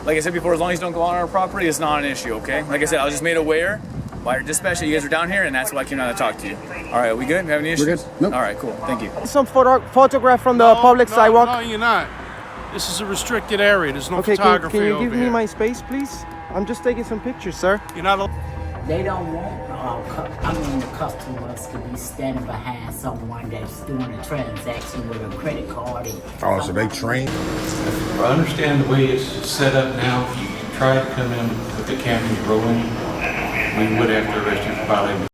Like I said before, as long as you don't go on our property, it's not an issue, okay? Like I said, I was just made aware by your dispatch that you guys are down here, and that's why I came down to talk to you. All right, we good? We have any issues? We're good. Nope. All right, cool. Thank you. Some photograph from the public sidewalk. No, you're not. This is a restricted area. There's no Okay, photography can you over give me here. my space, please? I'm just taking some pictures, sir. You're not. They don't want the customers to be standing behind someone that's doing a transaction with a credit card. Oh, so they train? I understand the way it's set up now. If you try to come in with the camera rolling, we would have to arrest you for violating.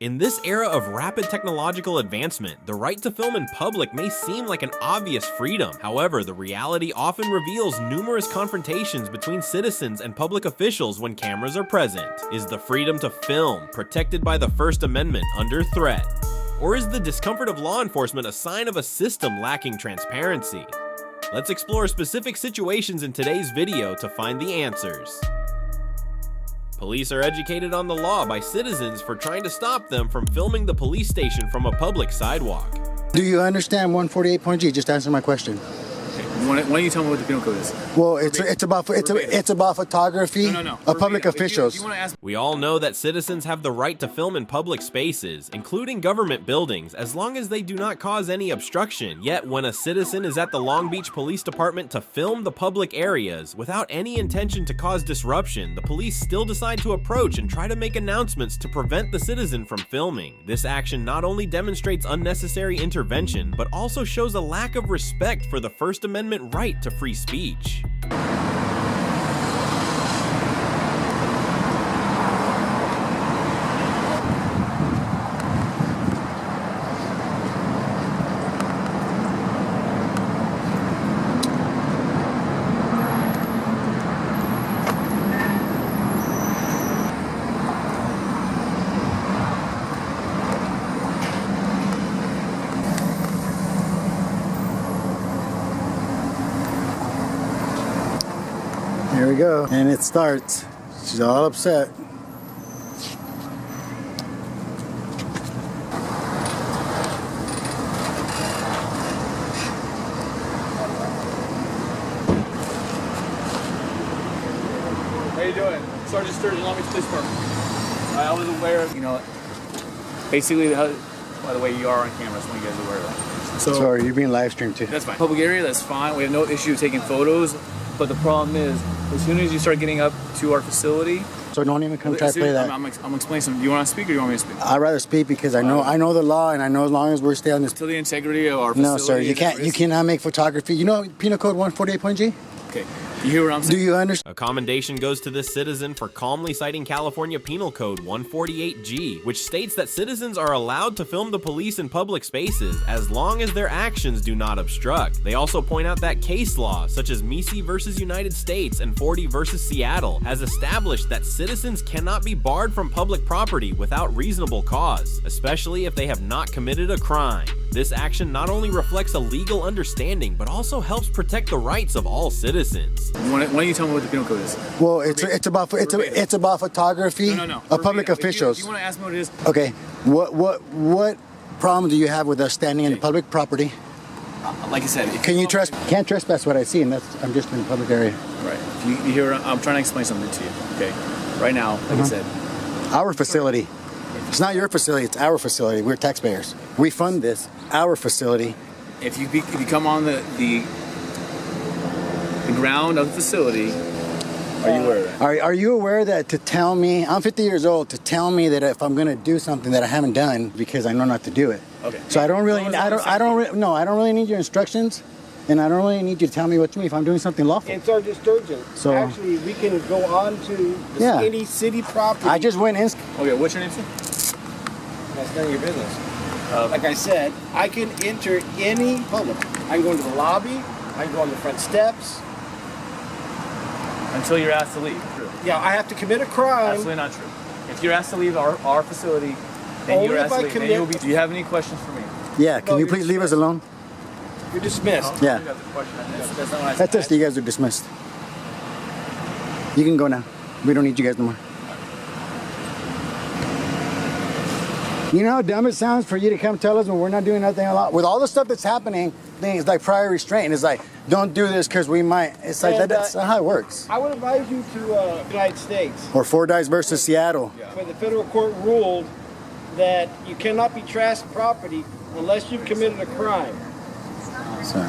In this era of rapid technological advancement, the right to film in public may seem like an obvious freedom. However, the reality often reveals numerous confrontations between citizens and public officials when cameras are present. Is the freedom to film, protected by the First Amendment, under threat? Or is the discomfort of law enforcement a sign of a system lacking transparency? Let's explore specific situations in today's video to find the answers. Police are educated on the law by citizens for trying to stop them from filming the police station from a public sidewalk. Do you understand 148.G? Just answer my question. Why don't you tell me what the penal code is? Well, it's about photography of public officials. We all know that citizens have the right to film in public spaces, including government buildings, as long as they do not cause any obstruction. Yet when a citizen is at the Long Beach Police Department to film the public areas without any intention to cause disruption, the police still decide to approach and try to make announcements to prevent the citizen from filming. This action not only demonstrates unnecessary intervention, but also shows a lack of respect for the First Amendment right to free speech. Here we go. And it starts. She's all upset. How you doing? Sergeant Sturgeon, Long Beach Police Department. I was aware of, basically by the way you are on camera, so you guys are aware of that. So, Sorry, you're being live streamed too. That's fine. Public area, that's fine. We have no issue taking photos, but the problem is, as soon as you start getting up to our facility, So don't even come try to play that. I'm explaining something. Do you want to speak or do you want me to speak? I'd rather speak because I know the law, and I know as long as we're staying on this. To the integrity of our No, facility. sir, you cannot make photography. You know Penal Code 148.G? Okay. You hear what I'm saying? Do you understand? A commendation goes to this citizen for calmly citing California Penal Code 148G, which states that citizens are allowed to film the police in public spaces as long as their actions do not obstruct. They also point out that case law, such as Misi versus United States and 40 versus Seattle, has established that citizens cannot be barred from public property without reasonable cause, especially if they have not committed a crime. This action not only reflects a legal understanding, but also helps protect the rights of all citizens. Why don't you tell me what the penal code is? Well, it's about photography of public officials. If you want to ask me what it is. Okay, what problem do you have with us standing in public property? Like I said, Can't trespass what I see, and I'm just in a public area. Right. You hear? I'm trying to explain something to you. Okay. Right now, like I said, Our facility. It's not your facility. It's our facility. We're taxpayers. We fund this. Our facility. if you come on the ground of the facility, are you aware of that? Are you aware that to tell me, I'm 50 years old, to tell me that if I'm going to do something that I haven't done because I know not to do it. Okay. So I don't really need your instructions, and I don't really need you to tell me what to do if I'm doing something lawful. And Sergeant Sturgeon, So- actually, we can go on to any city property. I just went in. Okay, what's your name, sir? That's none of your business. Like I said, I can enter any public. I can go into the lobby. I can go on the front steps. Until you're asked to leave. True. Yeah, I have to commit a crime. Absolutely not true. If you're asked to leave our facility, then Only you're if asked to I leave. Then commit- you'll be. Do you have any questions for me? Yeah, can No, you you're please leave us dismissed. alone? You're dismissed. Yeah. That's not what I That's said. just you guys are dismissed. You can go now. We don't need you guys no more. You know how dumb it sounds for you to come tell us when we're not doing nothing a lot? With all the stuff that's happening, thing. It's like prior restraint. It's like, don't do this because we might. It's like, that's not how it works. I would advise you to the United States. Or Fordyce versus Seattle. Where the federal court ruled that you cannot be trashed property unless you've committed a crime. So,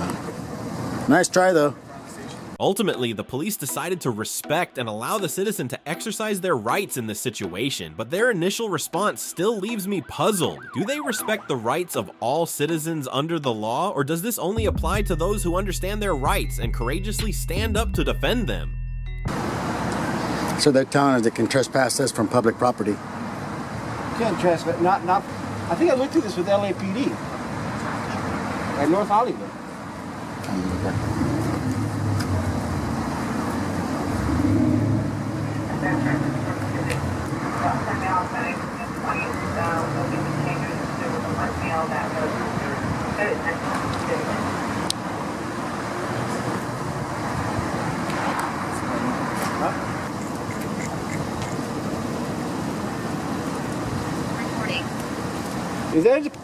nice try though. Ultimately, the police decided to respect and allow the citizen to exercise their rights in this situation, but their initial response still leaves me puzzled. Do they respect the rights of all citizens under the law, or does this only apply to those who understand their rights and courageously stand up to defend them? So they're telling us they can trespass us from public property. You can't trespass, not, I think I looked at this with LAPD. At North Hollywood.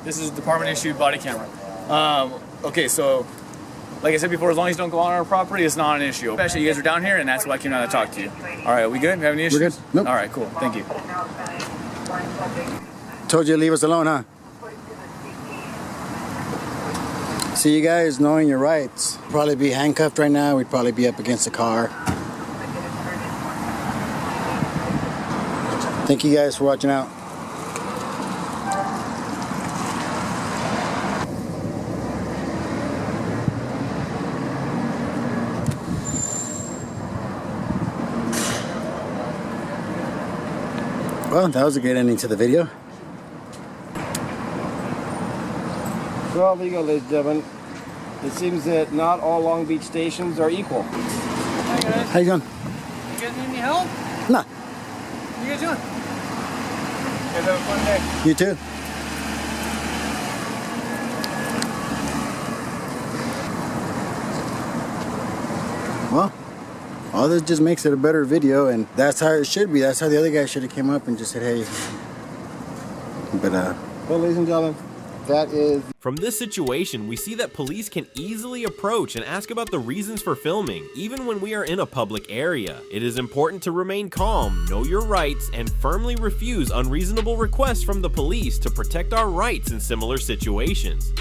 This is a department issued body camera. Okay, so like I said before, as long as you don't go on our property, it's not an issue. Especially you guys are down here, and that's why I came down to talk to you. All right, we good? You have any issues? We're good. Nope. All right, cool. Thank you. Told you to leave us alone, huh? See, you guys knowing your rights. Probably be handcuffed right now. We'd probably be up against a car. Thank you guys for watching out. Well, that was a good ending to the video. Well, there you go, ladies and gentlemen. It seems that not all Long Beach stations are equal. Hi guys. How you doing? You guys need any help? Nah. What you guys doing? You guys have a fun day. You too. Well, all this just makes it a better video, and that's how it should be. That's how the other guy should have came up and just said, hey. But well, ladies and gentlemen, that is... From this situation, we see that police can easily approach and ask about the reasons for filming, even when we are in a public area. It is important to remain calm, know your rights, and firmly refuse unreasonable requests from the police to protect our rights in similar situations.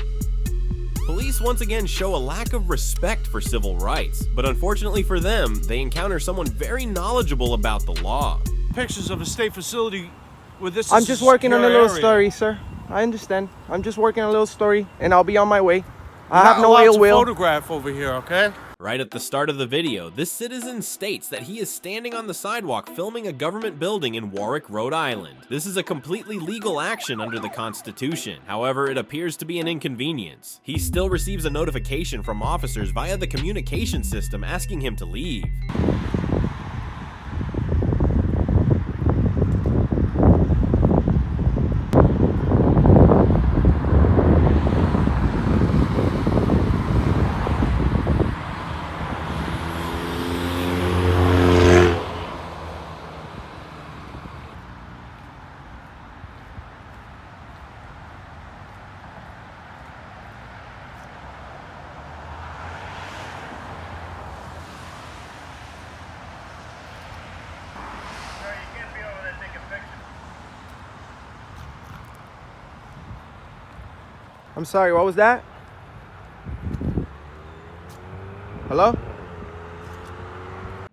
Police once again show a lack of respect for civil rights, but unfortunately for them, they encounter someone very knowledgeable about the law. Pictures of a state facility with this. I'm just working on a little story, sir. I understand. I'm just working on a little story, and I'll be on my way. I have no ill will. Photograph over here, okay? Right at the start of the video, this citizen states that he is standing on the sidewalk filming a government building in Warwick, Rhode Island. This is a completely legal action under the Constitution. However, it appears to be an inconvenience. He still receives a notification from officers via the communication system asking him to leave. I'm sorry, what was that? Hello?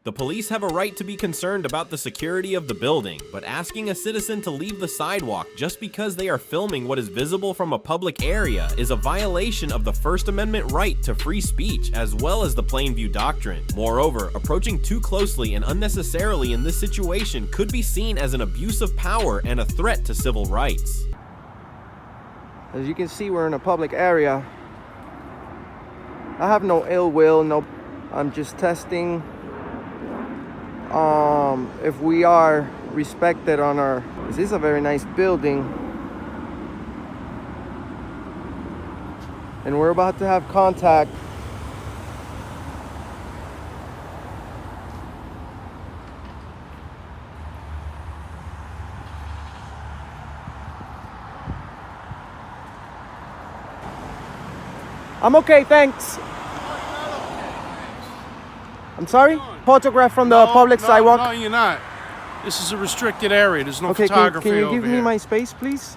The police have a right to be concerned about the security of the building, but asking a citizen to leave the sidewalk just because they are filming what is visible from a public area is a violation of the First Amendment right to free speech, as well as the Plainview Doctrine. Moreover, approaching too closely and unnecessarily in this situation could be seen as an abuse of power and a threat to civil rights. As you can see, we're in a public area. I have no ill will, I'm just testing if we are respected on our... This is a very nice building. And we're about to have contact. I'm okay, thanks. I'm sorry? Photograph from the public sidewalk. No, you're not. This is a restricted area. There's no Okay, photography can you over give me here. my space, please?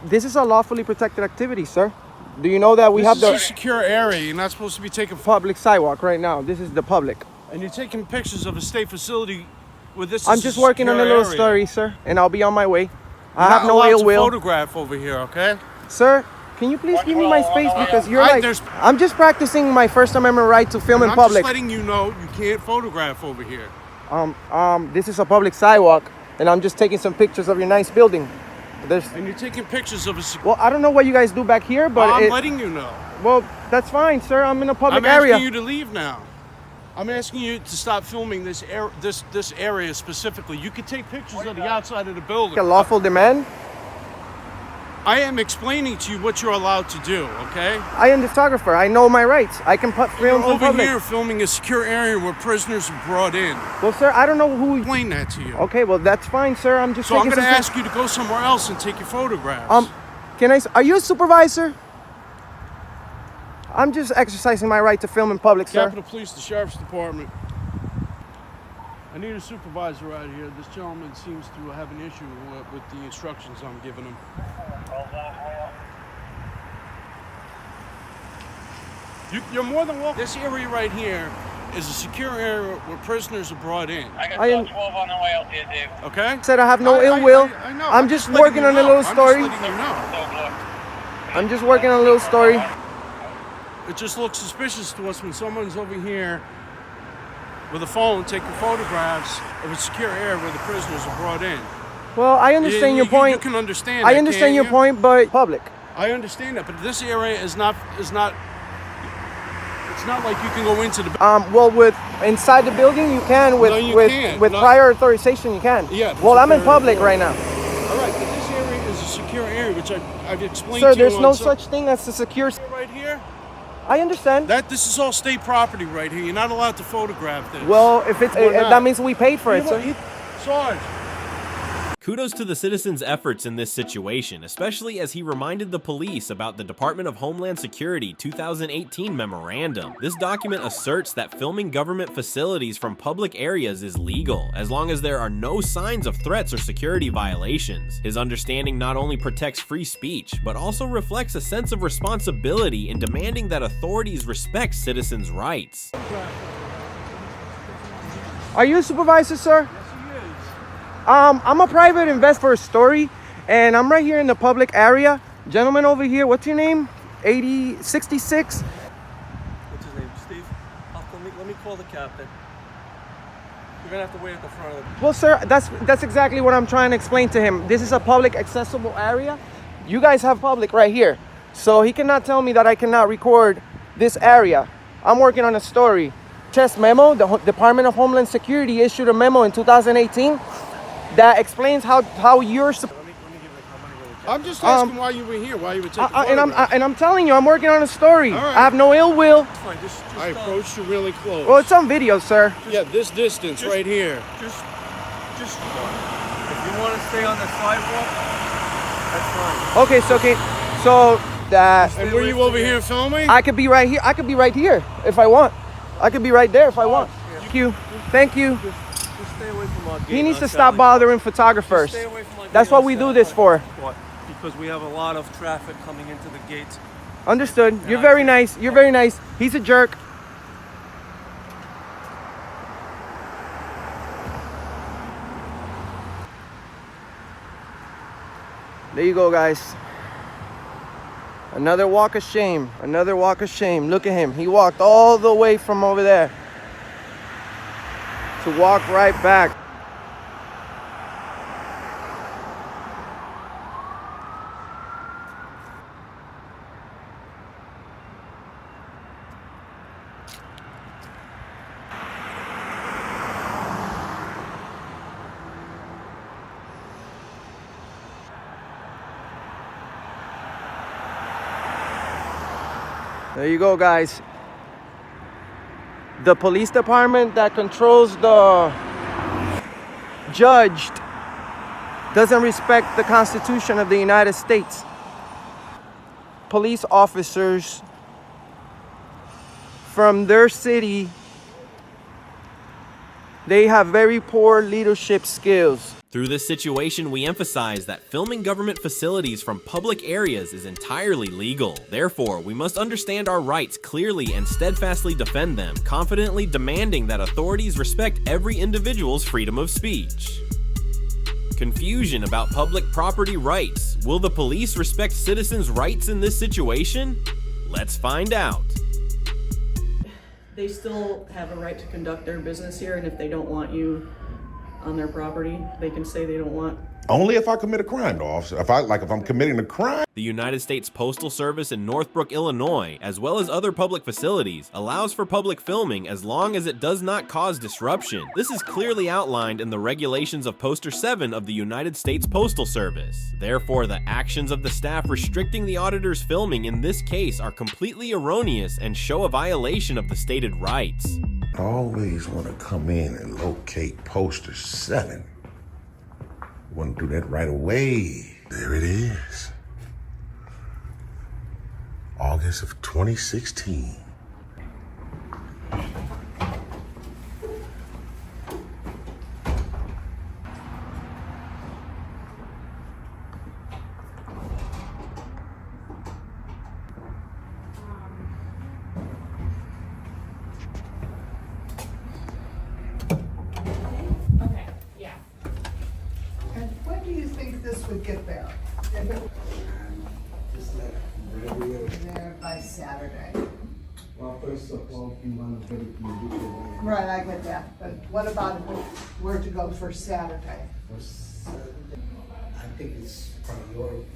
This is a lawfully protected activity, sir. Do you know that we have This is the a secure area. You're not supposed to be taking public sidewalk right now? This is the public. and you're taking pictures of a state facility where this I'm is just a working on a secure little area. story, sir, and I'll be on my way. I You're have not no allowed ill to will. photograph over here, okay? Sir, can you please give me my space because you're like there's- I'm just practicing my First Amendment right to film in I'm public. just letting you know you can't photograph over here. This is a public sidewalk, and I'm just taking some pictures of your nice building. And you're taking pictures of a Well, I don't know what you guys do back here, but I'm letting you know. well, that's fine, sir. I'm in a public I'm asking area. you to leave now. I'm asking you to stop filming this area specifically. You can take pictures of the outside of the building. A lawful demand. I am explaining to you what you're allowed to do, okay? I am the photographer. I know my rights. I can put You're film in over public. here filming a secure area where prisoners are brought in. Well, sir, I don't know who. Explain that to you. Okay, well, that's fine, sir. I'm just. So I'm taking going to some ask you to go somewhere else and take your photographs. Can I? Are you a supervisor? I'm just exercising my right to film in public, sir. Capitol Police, the Sheriff's Department. I need a supervisor out here. This gentleman seems to have an issue with the instructions I'm giving him. You're more than welcome. This area right here is a secure area where prisoners are brought in. I got I am- 12 on the way out there, Dave. Okay? Said I have no ill will. I know. I'm just letting working you on a know. little story. I'm just letting you know. I'm just working on a little story. It just looks suspicious to us when someone's over here with a phone taking photographs of a secure area where the prisoners are brought in. Well, I understand your point. You can understand I that, understand can't your you? point, but public. I understand that, but this area is not. It's not like you can go into the. Well, with inside the building, you can. With No, you with can't. with No. prior authorization, you can. Yeah, Well, I'm in security public authority. right now, All right, but this area is a secure area, which I've explained sir. to you. There's no on some- such thing as a secure. right here. I understand. This is all state property right here. You're not allowed to photograph this. Well, if it's We're not. that means we paid for it, You know sir. what? Sarge. Kudos to the citizen's efforts in this situation, especially as he reminded the police about the Department of Homeland Security 2018 memorandum. This document asserts that filming government facilities from public areas is legal, as long as there are no signs of threats or security violations. His understanding not only protects free speech, but also reflects a sense of responsibility in demanding that authorities respect citizens' rights. Are you a supervisor, sir? I'm a private investor for a story, and I'm right here in the public area. Gentleman over here, what's your name? 8066? What's his name? Steve? Let me call the captain. You're gonna have to wait at the front of the... Well, sir, that's exactly what I'm trying to explain to him. This is a public accessible area. You guys have public right here. So he cannot tell me that I cannot record this area. I'm working on a story. Chest memo, the Department of Homeland Security issued a memo in 2018 that explains how you're I'm just asking why you were here, why you were taking photographs. and I'm telling you, I'm working on a story. All right. I have no ill will. Fine, just I approached you really close. Well, it's on video, sir. Yeah, this distance right here. Just if you want to stay on the sidewalk, that's fine. Okay, so that And were you over here filming? I could be right here. I could be right here if I want. I could be right there if I want. Thank you. Thank you. Just stay away from our gate. He needs to on stop Sally. bothering photographers. Stay away from our That's gate what on we do Sally this for. What? Because we have a lot of traffic coming into the gates. Understood. You're very nice. You're very nice. He's a jerk. There you go, guys. Another walk of shame. Another walk of shame. Look at him. He walked all the way from over there to walk right back. There you go, guys. The police department that controls the judge doesn't respect the Constitution of the United States. Police officers from their city, they have very poor leadership skills. Through this situation, we emphasize that filming government facilities from public areas is entirely legal. Therefore, we must understand our rights clearly and steadfastly defend them, confidently demanding that authorities respect every individual's freedom of speech. Confusion about public property rights. Will the police respect citizens' rights in this situation? Let's find out. They still have a right to conduct their business here, and if they don't want you on their property, they can say they don't want. Only if I commit a crime, though, officer. If I'm committing a crime. The United States Postal Service in Northbrook, Illinois, as well as other public facilities, allows for public filming as long as it does not cause disruption. This is clearly outlined in the regulations of Poster 7 of the United States Postal Service. Therefore, the actions of the staff restricting the auditor's filming in this case are completely erroneous and show a violation of the stated rights. I always want to come in and locate Poster 7. Want to do that right away. There it is. August of 2016. When do you think this would get there? There by Saturday. Well, first of all, you want to get it in. Right, I get that. But what about if we were to go for Saturday? I think it's priority.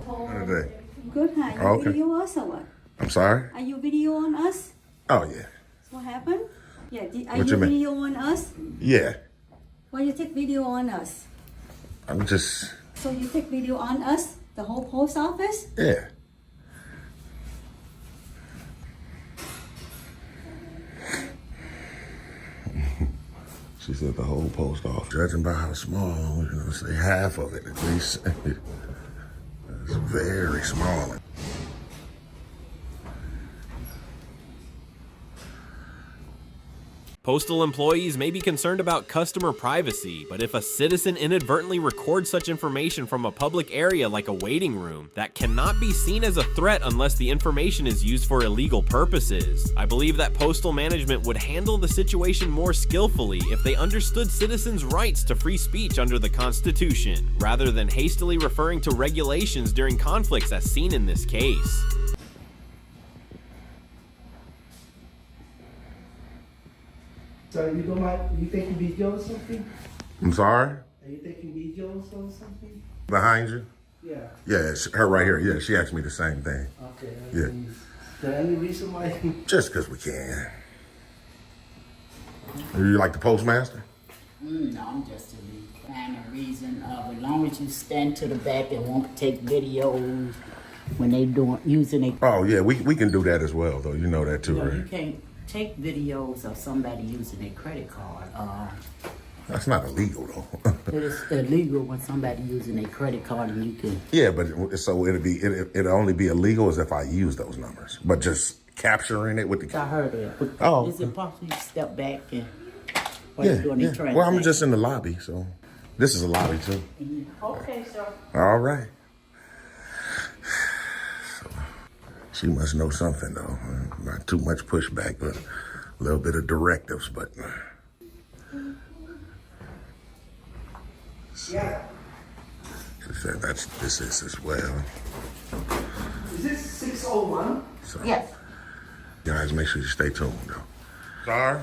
What are they? Good, hi. You Okay. video us or what? I'm sorry? Are you video on us? Oh, yeah. What happened? Yeah, are What you you mean? video on us? Yeah. Why you take video on us? I'm just, So you take video on us? The whole post office? yeah. She said the whole post office. Judging by how small, say half of it at least. It's very small. Postal employees may be concerned about customer privacy, but if a citizen inadvertently records such information from a public area like a waiting room, that cannot be seen as a threat unless the information is used for illegal purposes. I believe that postal management would handle the situation more skillfully if they understood citizens' rights to free speech under the Constitution, rather than hastily referring to regulations during conflicts as seen in this case. So you don't like, you think you video or something? I'm sorry? Are you thinking video or something? Behind you? Yeah. Yeah, it's her right here. Yeah, she asked me the same thing. Okay. Yeah. Is there any reason why? Just because we can. You like the postmaster? No, I'm just a kind of reason of as long as you stand to the back and won't take videos when they using it. Oh, yeah, we can do that as well, though. You know that too, You right? can't take videos of somebody using a credit card. That's not illegal, though. It's illegal when somebody using a credit card and you can. Yeah, but so it'll only be illegal as if I use those numbers. But just capturing it with the. I heard that. Oh. Is it possible you step back and while you're doing the transaction? Well, I'm just in the lobby, so this is a lobby too. Okay, sir. All right. So, she must know something, though. Not too much pushback, but a little bit of directives, but. Yeah. She said this is as well. Is this 601? So, Yes. guys, make sure you stay tuned, though. Sorry?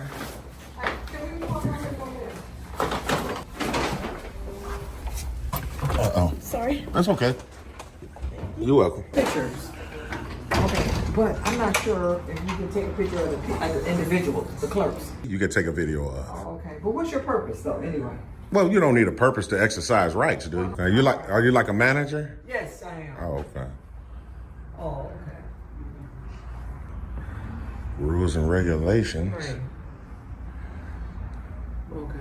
Uh-oh. Sorry. That's okay. You're welcome. Pictures. Okay, but I'm not sure if you can take a picture of the individual, the clerks. You can take a video of. Okay, but what's your purpose though, anyway? Well, you don't need a purpose to exercise rights, do you? Are you like a manager? Yes, I am. Oh, okay. Oh, okay. Rules and regulations. Right. Okay.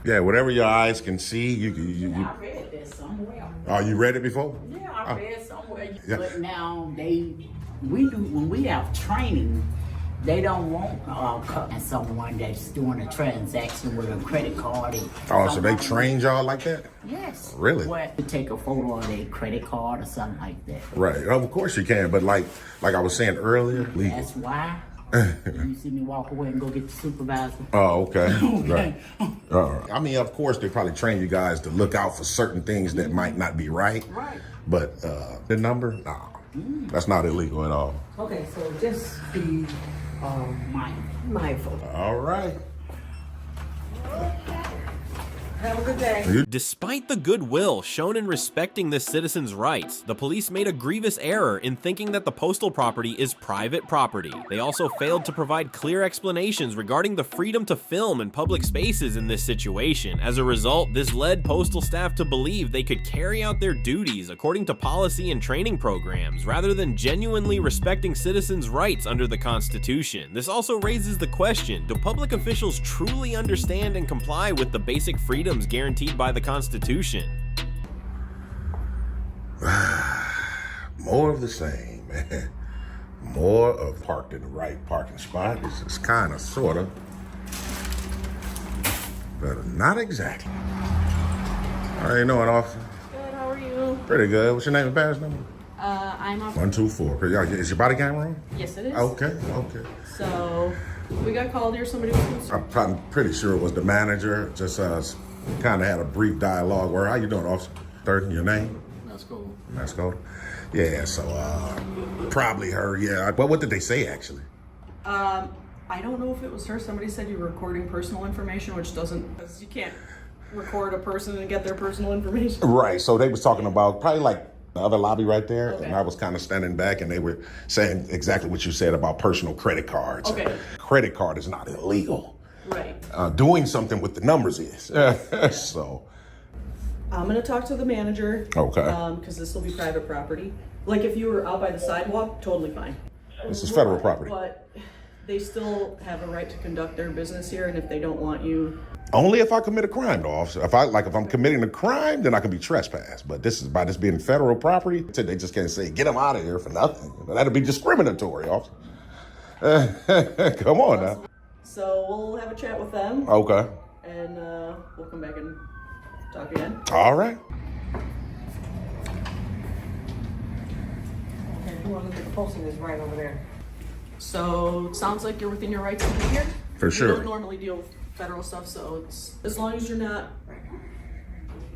Yeah, whatever your eyes can see, you I read that somewhere. Oh, you read it before? Yeah, I read somewhere Yeah. But now we do, when we have training, they don't want someone that's doing a transaction with a credit card. Oh, so they trained y'all like that? Yes. Really? What, to take a photo of their credit card or something like that. Right. Of course you can, but like I was saying earlier, legal. That's why. You see me walk away and go get the supervisor. Oh, okay. Okay. Right. I mean, of course, they probably train you guys to look out for certain things that might not be right. Right. But the number, nah, that's not illegal at all. Okay, so just be mindful. All right. Have a good day. Despite the goodwill shown in respecting this citizen's rights, the police made a grievous error in thinking that the postal property is private property. They also failed to provide clear explanations regarding the freedom to film in public spaces in this situation. As a result, this led postal staff to believe they could carry out their duties according to policy and training programs, rather than genuinely respecting citizens' rights under the Constitution. This also raises the question, do public officials truly understand and comply with the basic freedoms guaranteed by the Constitution? More of the same, man. More of parked in the right parking spot. It's kind of, sort of, but not exactly. How you doing, officer? Good, how are you? Pretty good. What's your name and badge number? I'm on. 124. Is your body camera on? Yes, it is. Okay. So, we got called here, somebody was concerned. I'm pretty sure it was the manager. Just kind of had a brief dialogue. Where, how you doing, officer? Third, your name? That's cool. That's cool. Yeah, so probably her, yeah. But what did they say, actually? I don't know if it was her. Somebody said you were recording personal information, which doesn't, because you can't record a person and get their personal information. Right, so they was talking about probably like the other lobby right there, Okay. and I was kind of standing back, and they were saying exactly what you said about personal credit cards. Okay. Credit card is not illegal. Right. Doing something with the numbers is. So. I'm gonna talk to the manager. Okay. Because this will be private property. Like if you were out by the sidewalk, totally fine. This is federal property. But they still have a right to conduct their business here, and if they don't want you. Only if I commit a crime, though, officer. If I'm committing a crime, then I can be trespassed. But this is by this being federal property, they just can't say get them out of here for nothing. That'd be discriminatory, officer. Come on now. So we'll have a chat with them. Okay. And we'll come back and talk again. All right. Okay, you want to look at the posting is right over there. So it sounds like you're within your rights to be here. For sure. We don't normally deal with federal stuff, so it's as long as you're not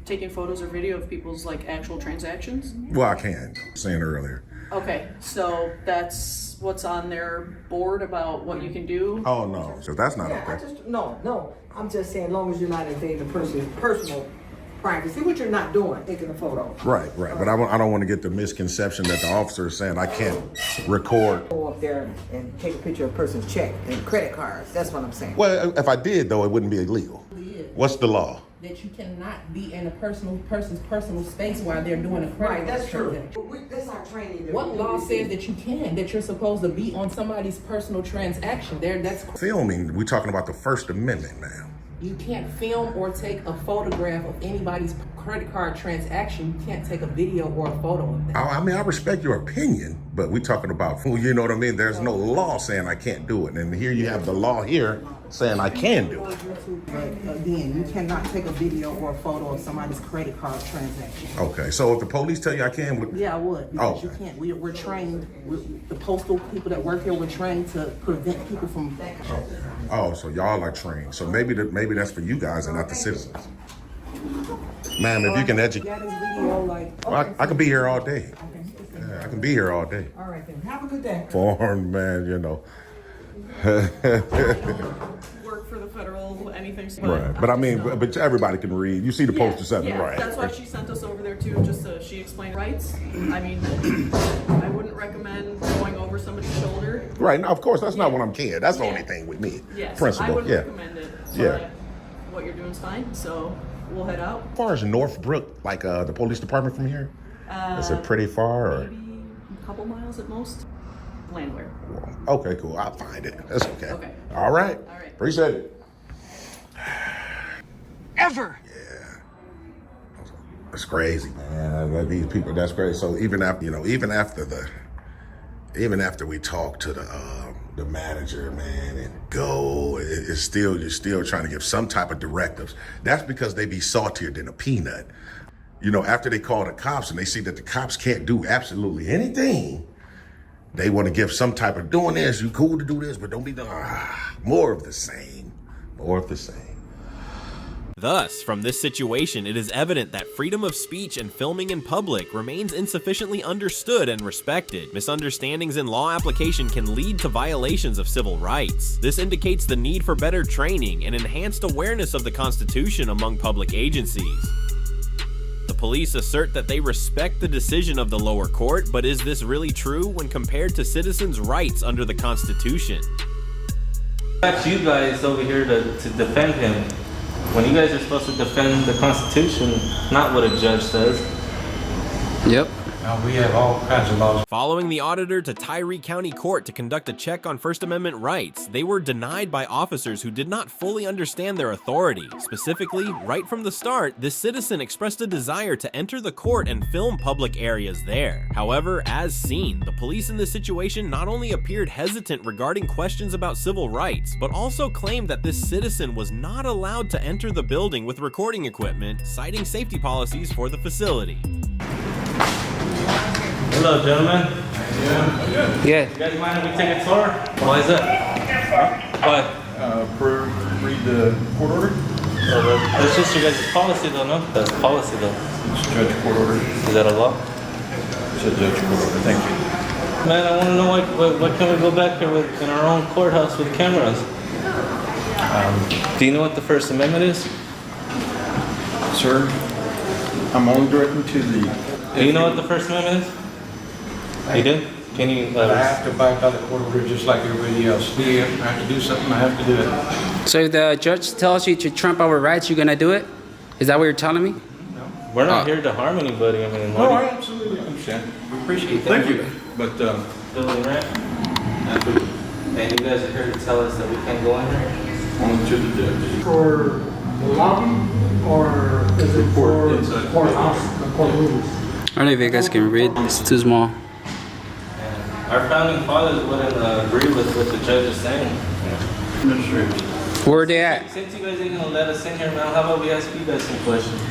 taking photos or video of people's like actual transactions. Well, I can. Saying earlier. Okay, so that's what's on their board about what you can do. Oh no, so that's not okay. No. I'm just saying, as long as you're not invading the person's personal privacy, which you're not doing, taking a photo. Right. But I don't want to get the misconception that the officer is saying I can't record. Go up there and take a picture of a person's check and credit cards. That's what I'm saying. Well, if I did, though, it wouldn't be illegal. What's the law? That you cannot be in a person's personal space while they're doing a credit. Right, that's true. transaction. That's our training. What law says that you can? That you're supposed to be on somebody's personal transaction? That's Filming, we're talking about the First Amendment now. you can't film or take a photograph of anybody's credit card transaction. You can't take a video or a photo of that. I mean, I respect your opinion, but we're talking about, you know what I mean? There's no law saying I can't do it. And here you have the law here saying I can do it. But again, you cannot take a video or a photo of somebody's credit card transaction. Okay, so if the police tell you I can, Yeah, I would, because you can't. We're trained, the postal people that work here, we're trained to prevent people from. oh, so y'all are trained. So maybe that's for you guys and not the citizens. Ma'am, if you can educate. I could be here all day. Yeah, I can be here all day. All right then. Have a good day. Foreign man, you know. Work for the federal anything. Right, but I mean, but everybody can read. You see the poster setting, yeah, right? That's why she sent us over there too, just so she explained rights. I mean, I wouldn't recommend going over somebody's shoulder. Right, now, of course, that's not what I'm kidding. That's the only thing with me. Yes, Principle, I wouldn't yeah. recommend it. But Yeah. what you're doing is fine, so we'll head out. As far as Northbrook, like the police department from here, is it pretty far? Or? Maybe a couple miles at most. Landwehr. Okay, cool. I'll find it. That's okay. Okay. All right. Appreciate it. Ever. It's crazy, man. These people, that's crazy. So even after, even after we talk to the manager, man, and you're still trying to give some type of directives. That's because they be saltier than a peanut. After they call the cops and they see that the cops can't do absolutely anything, they want to give some type of doing this. You cool to do this, but don't be done. More of the same. More of the same. Thus, from this situation, it is evident that freedom of speech and filming in public remains insufficiently understood and respected. Misunderstandings in law application can lead to violations of civil rights. This indicates the need for better training and enhanced awareness of the Constitution among public agencies. The police assert that they respect the decision of the lower court, but is this really true when compared to citizens' rights under the Constitution? That's you guys over here to defend him. When you guys are supposed to defend the Constitution, not what a judge says. Yep. We have all kinds of laws. Following the auditor to Tyree County Court to conduct a check on First Amendment rights, they were denied by officers who did not fully understand their authority. Specifically, right from the start, this citizen expressed a desire to enter the court and film public areas there. However, as seen, the police in this situation not only appeared hesitant regarding questions about civil rights, but also claimed that this citizen was not allowed to enter the building with recording equipment, citing safety policies for the facility. Hello, gentlemen. Yeah. You guys mind if we take a tour? Why is that? Why? Read the court order. That's just your guys' policy though, no? That's policy though. It's judge court order. Is that a law? It's a judge court order. Thank you. Man, I want to know why can't we go back here in our own courthouse with cameras? Do you know what the First Amendment is? Sir, I'm only directing to the... Do you know what the First Amendment is? You do? Can you... I have to abide by the court order just like everybody else. If I have to do something, I have to do it. So if the judge tells you to trump our rights, you're gonna do it? Is that what you're telling me? No. We're not here to harm anybody. I mean, No, I absolutely understand. We appreciate it. Thank you. But, Building, right? And you guys are here to tell us that we can't go in here? only to the judge. For the lobby, or is it for courthouse, the courtrooms? I don't know if you guys can read. It's too small. Our founding fathers wouldn't agree with what the judge is saying. Administrators. Where are they at? Since you guys ain't gonna let us in here, man, how about we ask you guys some questions?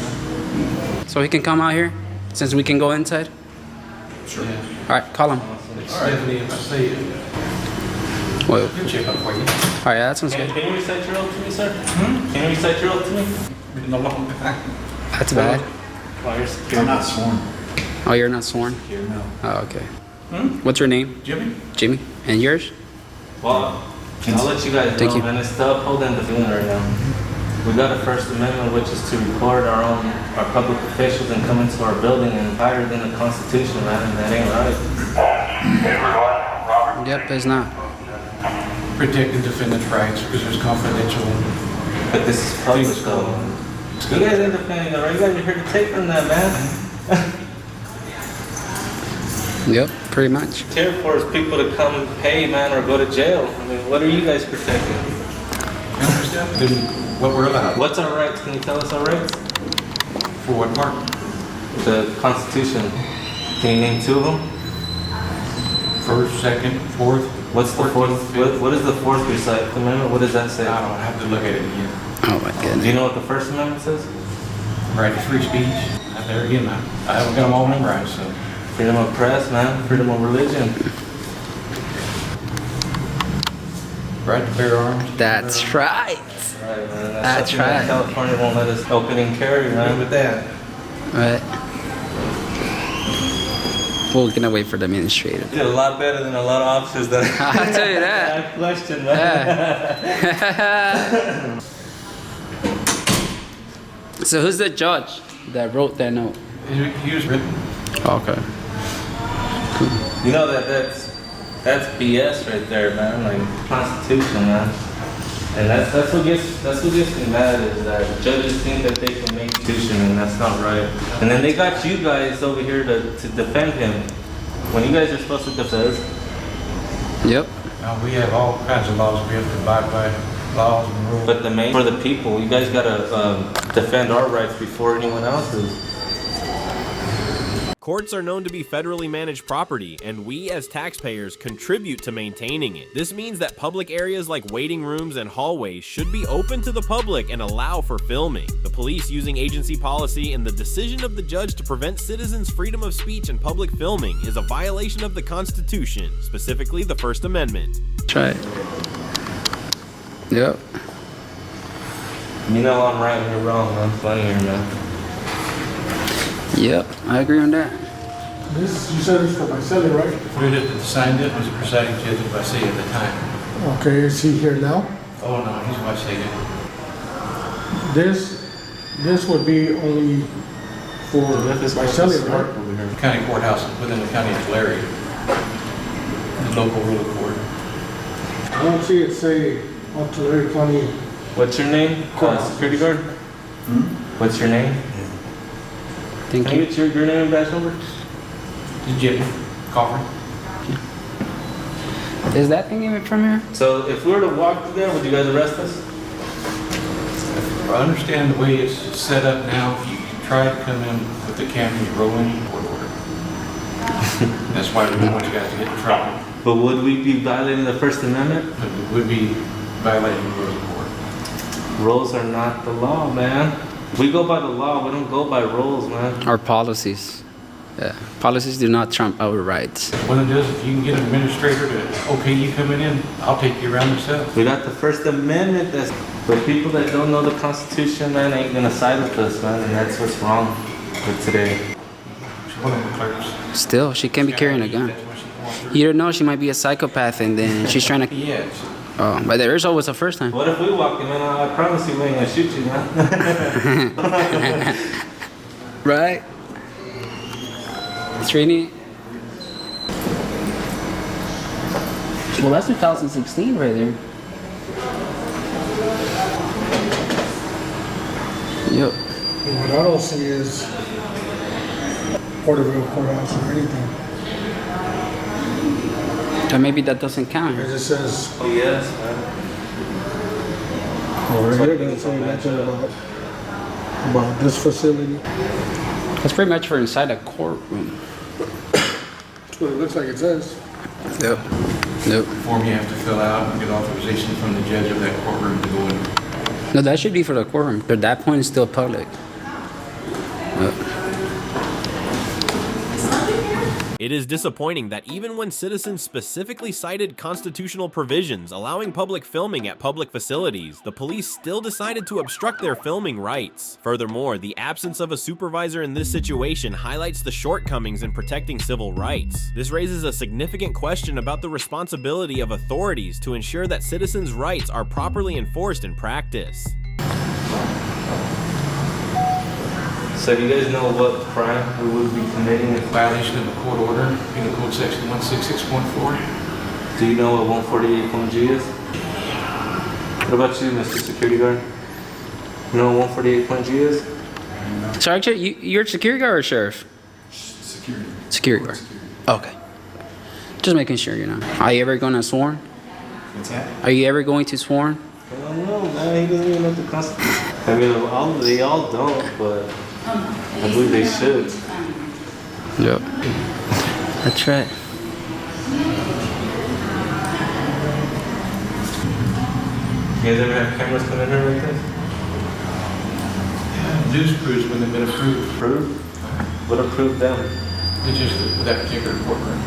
So he can come out here? Since we can go inside? Sure. All right, call him. Stephanie, if I say it, Well, he'll check up for you. all right, yeah, that sounds good. Can you recite your oath to me, sir? Can you recite your oath to me? Been a long time. That's bad. Well, you're secure. I'm not sworn. Oh, you're not sworn? No. Oh, okay. What's your name? Jimmy? Jimmy. And yours? Well, I'll let you guys Thank know, you. man. It's still upholding the feeling right now. We got a First Amendment, which is to record our public officials and come into our building and higher than the Constitution, man, and that ain't right. Yep, it's not. Protect the defendant's rights because there's confidential. But this is public, though. You guys ain't defending them, right? You guys are here to take from that, man. Yep, pretty much. Here for is people to come and pay, man, or go to jail. I mean, what are you guys protecting? You understand? What we're allowed. What's our rights? Can you tell us our rights? For what part? The Constitution. Can you name two of them? First, second, fourth. What's the fourth? What is the fourth recite amendment? What does that say? I don't have to look at it again. Oh my goodness. Do you know what the First Amendment says? Right to free speech. There again, I haven't got them all memorized, so. Freedom of press, man. Freedom of religion. Right to bear arms. That's right. Right, man. That's something that right. California won't let us open and carry, man. With that. Right. We're gonna wait for the administrator. You did a lot better than a lot of officers that I'll tell you that. I questioned, man. Yeah. So who's the judge that wrote that note? He was written. Okay. You know that's BS right there, man. Like Constitution, man. And that's what gets me mad is that judges think that they can make Constitution, and that's not right. And then they got you guys over here to defend him when you guys are supposed to defend. Yep. We have all kinds of laws we have to abide by, laws and rules. But for the people, you guys gotta defend our rights before anyone else's. Courts are known to be federally managed property, and we as taxpayers contribute to maintaining it. This means that public areas like waiting rooms and hallways should be open to the public and allow for filming. The police using agency policy and the decision of the judge to prevent citizens' freedom of speech and public filming is a violation of the Constitution, specifically the First Amendment. Try it. Yep. You know I'm right and you're wrong, man. Funny here, man. Yep, I agree on that. This, you said it's for Vicelli, right? Who did it, signed it was the presiding judge of Vicelli at the time. Okay, is he here now? Oh no, he's watched it. This would be only for Vicelli, right? The county courthouse within the county of Tulare. The local rule of court. I don't see it say on Tulare County. What's your name? Security guard? What's your name? Thank Can I get your name and badge number? Jim Coffin. Is that thing even from here? So if we were to walk through there, would you guys arrest us? I understand the way it's set up now. If you try to come in with the camera, you roll in court order. That's why we don't want you guys to get in trouble. But would we be violating the First Amendment? But we would be violating the rules of court. Rules are not the law, man. We go by the law, we don't go by rules, man. Our policies. Yeah. Policies do not trump our rights. What it does, if you can get an administrator to okay you coming in, I'll take you around myself. We got the First Amendment. But people that don't know the Constitution, man, ain't gonna side with us, man. And that's what's wrong with today. She's one of the clerks. Still, she can't be carrying a gun. You don't know, she might be a psychopath and then she's trying to... Yes. Oh, but there is always a first time. What if we walk in, man? I promise you we ain't gonna shoot you, man. Right? Trini? Well, that's 2016 right there. Yep. What I don't see is Porterville Courthouse or anything. Or maybe that doesn't count. It just says. Oh, yes, man. Oh, right here doesn't say nothing about this facility. That's pretty much for inside a courtroom. That's what it looks like it says. Yep. Nope. Form you have to fill out and get authorization from the judge of that courtroom to go in. No, that should be for the courtroom. But that point is still public. Yep. It is disappointing that even when citizens specifically cited constitutional provisions allowing public filming at public facilities, the police still decided to obstruct their filming rights. Furthermore, the absence of a supervisor in this situation highlights the shortcomings in protecting civil rights. This raises a significant question about the responsibility of authorities to ensure that citizens' rights are properly enforced in practice. So do you guys know what crime we would be committing in Violation of a court order, Penal Code Section 166.4. Do you know what 148.g is? What about you, Mr. Security Guard? You know what 148.g is? So actually, you're a security guard or sheriff? Security. Security guard. Okay. Just making sure, you know. Are you ever going to sworn? What's that? Are you ever going to sworn? I don't know, man. He doesn't even know the Constitution. I mean, they all don't, but I believe they should. Yep. That's right. You guys ever have cameras come in here like this? News crews when they've been approved. Approved? What approved them? It's just that particular courtroom.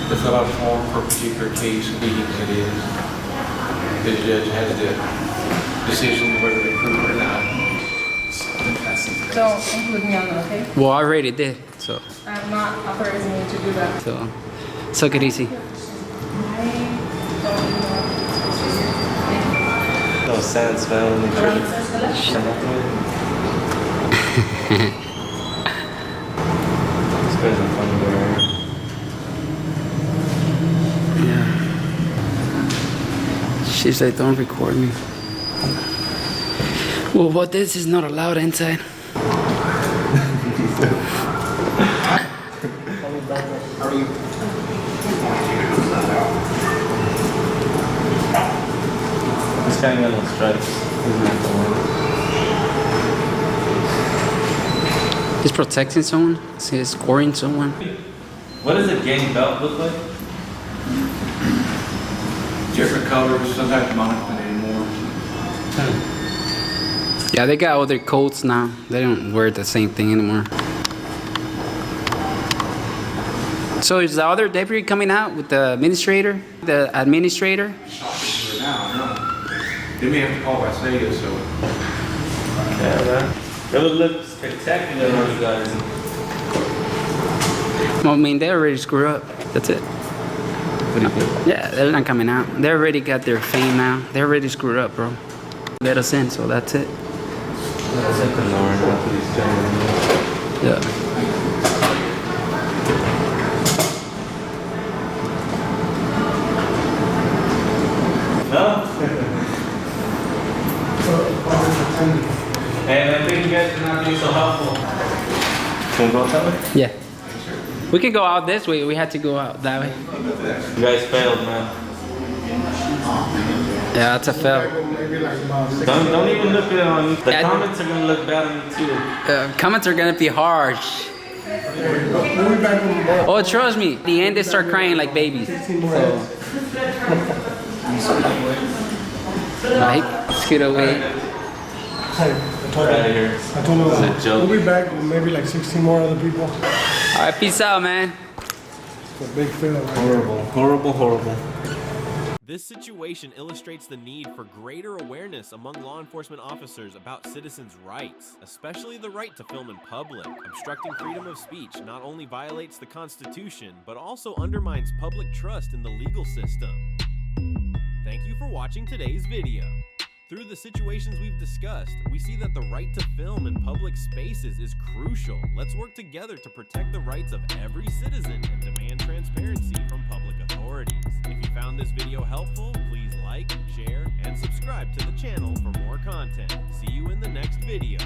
They fill out a form for a particular case, meetings it is. The judge has the decision whether they approve it or not. Don't include me on that, okay? Well, I already did, so. I'm not authorizing you to do that. So, suck it easy. No sense, man. When they try to shut up with This guy's a funny guy. Yeah. She's like, don't record me. Well, what this is not allowed inside. This guy got no stripes. He's not the one. He's protecting someone. He's scoring someone. What does a gang belt look like? Different colors, sometimes monochrome anymore. Yeah, they got other coats now. They don't wear the same thing anymore. So is the other deputy coming out with the administrator? The administrator? Now, no. They may have to call by Sega, so. Yeah, man. It would look spectacular on you guys. Well, I mean, they already screwed up. That's it. Yeah, they're not coming out. They already got their fame now. They already screwed up, bro. Let us in, so that's it. Yeah. No? And I think you guys are not being so helpful. Can we go that way? Yeah. We can go out this way. We had to go out that way. You guys failed, man. Yeah, that's a fail. Don't even look at it on you. The comments are gonna look bad on you too. Comments are gonna be harsh. Oh, trust me. At the end, they start crying like babies. So. Right? Scoot away. I told him we'll be back with maybe like 16 more other people. Alright, peace out, man. It's a big fail. Horrible, horrible, horrible. This situation illustrates the need for greater awareness among law enforcement officers about citizens' rights, especially the right to film in public. Obstructing freedom of speech not only violates the Constitution, but also undermines public trust in the legal system. Thank you for watching today's video. Through the situations we've discussed, we see that the right to film in public spaces is crucial. Let's work together to protect the rights of every citizen and demand transparency from public authorities. If you found this video helpful, please like, share, and subscribe to the channel for more content. See you in the next video.